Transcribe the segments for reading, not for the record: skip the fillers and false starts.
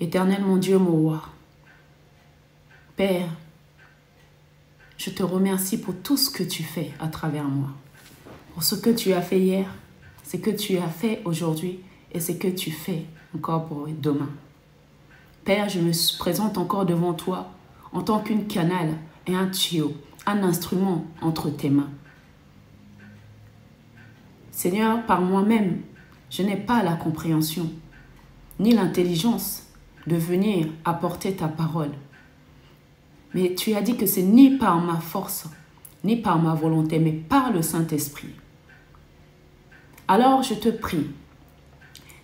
Éternel mon Dieu, mon roi, Père, je te remercie pour tout ce que tu fais à travers moi. Pour ce que tu as fait hier, ce que tu as fait aujourd'hui et ce que tu fais encore pour demain. Père, je me présente encore devant toi en tant qu'une canal et un tuyau, un instrument entre tes mains. Seigneur, par moi-même, je n'ai pas la compréhension ni l'intelligence de venir apporter ta parole. Mais tu as dit que c'est ni par ma force, ni par ma volonté, mais par le Saint-Esprit. Alors je te prie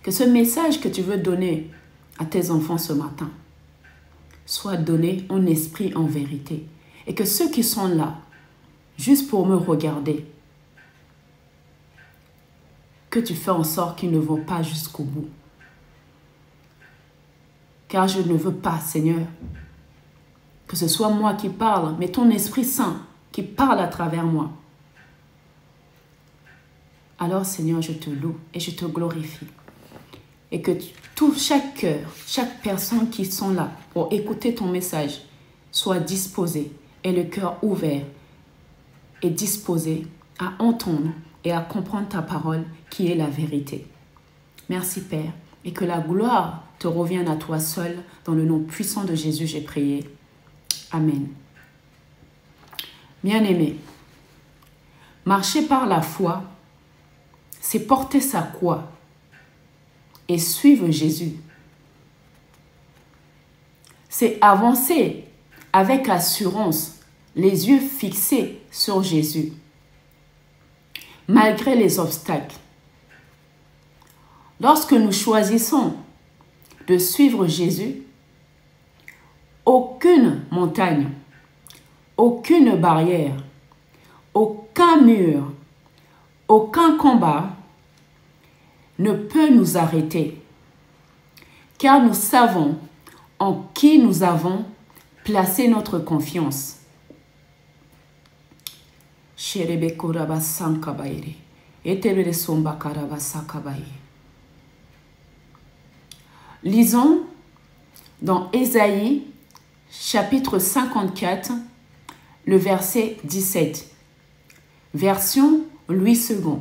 que ce message que tu veux donner à tes enfants ce matin soit donné en esprit, en vérité. Et que ceux qui sont là, juste pour me regarder, que tu fais en sorte qu'ils ne vont pas jusqu'au bout. Car je ne veux pas, Seigneur, que ce soit moi qui parle, mais ton Esprit Saint qui parle à travers moi. Alors, Seigneur, je te loue et je te glorifie. Et que chaque cœur, chaque personne qui sont là pour écouter ton message soit disposé et le cœur ouvert et disposé à entendre et à comprendre ta parole qui est la vérité. Merci Père, et que la gloire te revienne à toi seul. Dans le nom puissant de Jésus, j'ai prié. Amen. Bien-aimés, marcher par la foi, c'est porter sa croix et suivre Jésus. C'est avancer avec assurance, les yeux fixés sur Jésus, malgré les obstacles. Lorsque nous choisissons de suivre Jésus, aucune montagne, aucune barrière, aucun mur, aucun combat ne peut nous arrêter, car nous savons en qui nous avons placé notre confiance. Lisons dans Ésaïe, chapitre 54, le verset 17, version Louis II.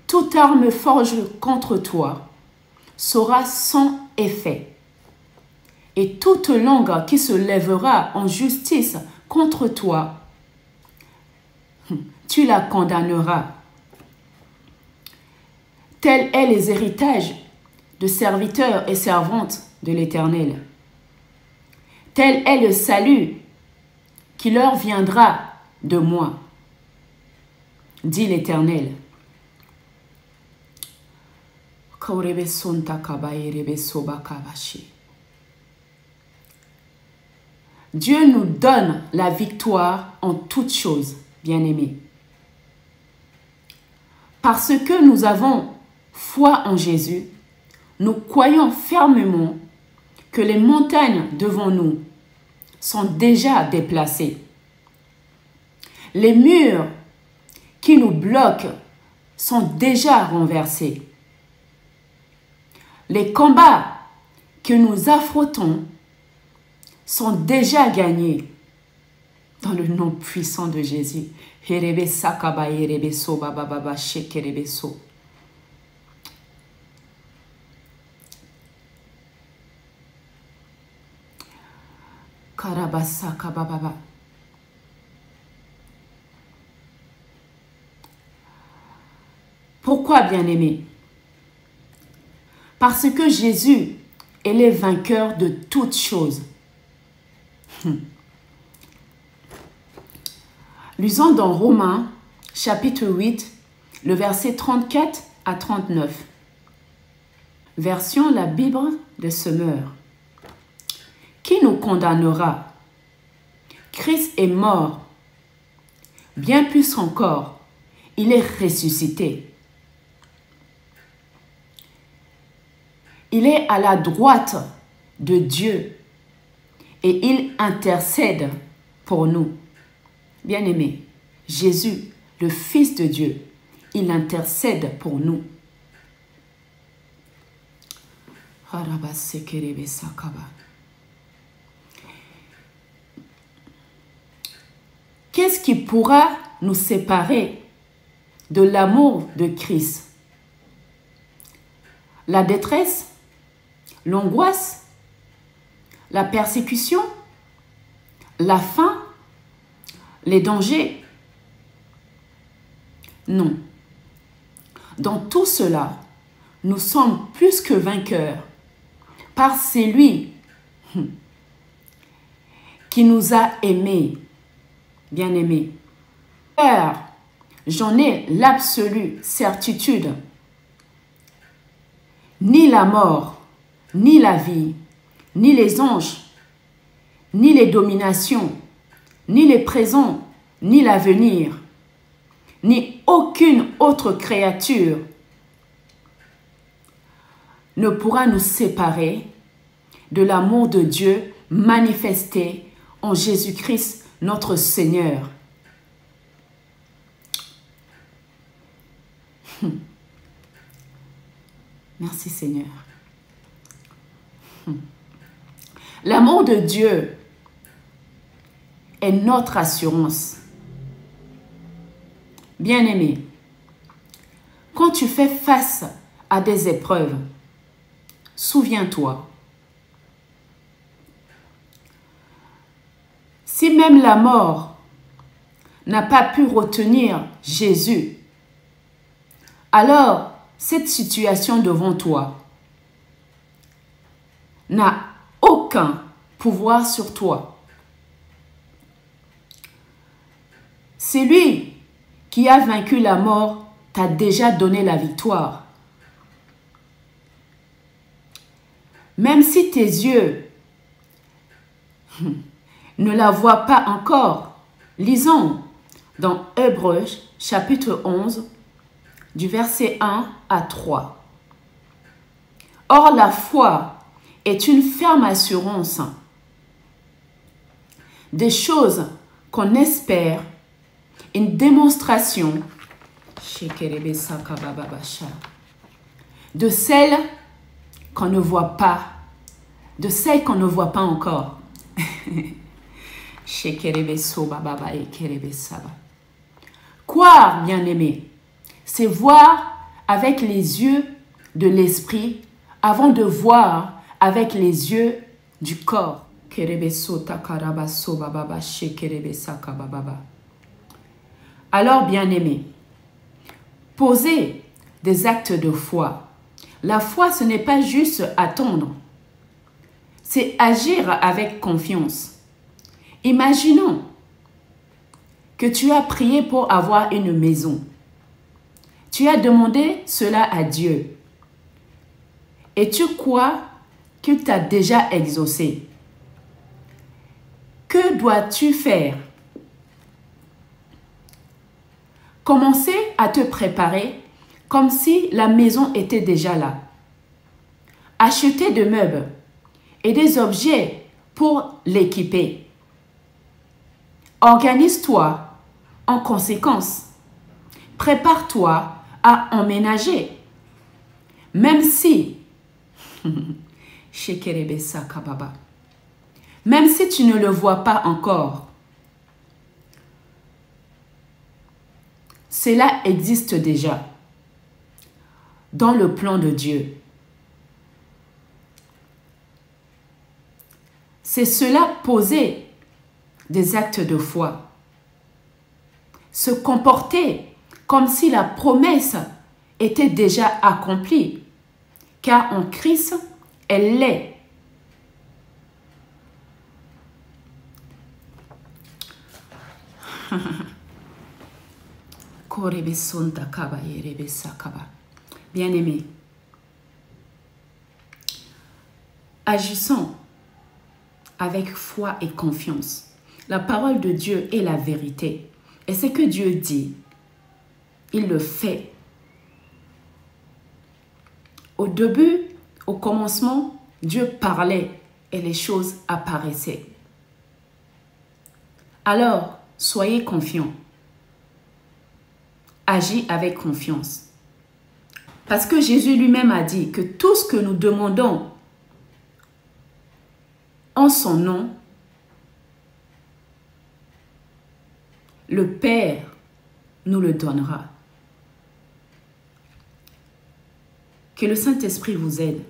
Toute arme forgée contre toi sera sans effet, et toute langue qui se lèvera en justice contre toi, tu la condamneras. Tel est les héritages de serviteurs et servantes de l'Éternel. Tel est le salut qui leur viendra de moi, dit l'Éternel. Dieu nous donne la victoire en toutes choses, bien-aimés. Parce que nous avons foi en Jésus, nous croyons fermement que les montagnes devant nous sont déjà déplacées. Les murs qui nous bloquent sont déjà renversés. Les combats que nous affrontons sont déjà gagnés dans le nom puissant de Jésus. Pourquoi, bien-aimés? Parce que Jésus est le vainqueur de toutes choses. Lisons dans Romains, chapitre 8, le verset 34 à 39. Version la Bible de Semeur. Qui nous condamnera? Christ est mort. Bien plus encore, il est ressuscité. Il est à la droite de Dieu et il intercède pour nous. Bien-aimés, Jésus le Fils de Dieu. Il intercède pour nous. Qu'est-ce qui pourra nous séparer de l'amour de Christ? La détresse, l'angoisse, la persécution, la faim, les dangers? Non. Dans tout cela, nous sommes plus que vainqueurs par celui qui nous a aimés, bien-aimés. Car j'en ai l'absolue certitude. Ni la mort, ni la vie, ni les anges, ni les dominations, ni les présents, ni l'avenir, ni aucune autre créature ne pourra nous séparer de l'amour de Dieu manifesté en Jésus-Christ notre Seigneur. Merci Seigneur. L'amour de Dieu est notre assurance. Bien-aimé, quand tu fais face à des épreuves, souviens-toi, si même la mort n'a pas pu retenir Jésus, alors cette situation devant toi n'a aucun pouvoir sur toi. C'est lui qui a vaincu la mort, t'a déjà donné la victoire. Même si tes yeux ne la voient pas encore, lisons dans Hébreux chapitre 11, du verset 1 à 3. Or, la foi est une ferme assurance des choses qu'on espère, une démonstration de celles qu'on ne voit pas, de celles qu'on ne voit pas encore. Quoi, bien-aimé, c'est voir avec les yeux de l'esprit avant de voir avec les yeux du corps. Alors, bien-aimé, posez des actes de foi. La foi, ce n'est pas juste attendre, c'est agir avec confiance. Imaginons que tu as prié pour avoir une maison. Tu as demandé cela à Dieu. Et tu crois qu'il t'a déjà exaucé. Que dois-tu faire? Commencer à te préparer comme si la maison était déjà là. Acheter des meubles et des objets pour l'équiper. Organise-toi en conséquence. Prépare-toi à emménager. Même si, même si tu ne le vois pas encore, cela existe déjà dans le plan de Dieu. C'est cela poser des actes de foi. Se comporter comme si la promesse était déjà accomplie, car en Christ, elle l'est. Bien-aimé, agissons avec foi et confiance. La parole de Dieu est la vérité. Et ce que Dieu dit, il le fait. Au début, au commencement, Dieu parlait et les choses apparaissaient. Alors, soyez confiants. agis avec confiance. Parce que Jésus lui-même a dit que tout ce que nous demandons en son nom, le Père nous le donnera. Que le Saint-Esprit vous aide.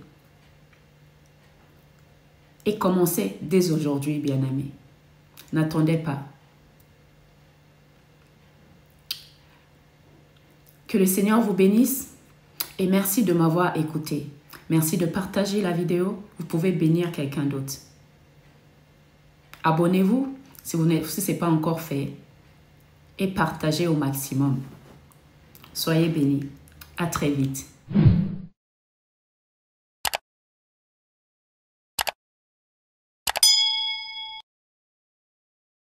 Et commencez dès aujourd'hui, bien-aimés. N'attendez pas. Que le Seigneur vous bénisse et merci de m'avoir écouté. Merci de partager la vidéo. Vous pouvez bénir quelqu'un d'autre. Abonnez-vous si ce n'est pas encore fait et partagez au maximum. Soyez bénis. À très vite.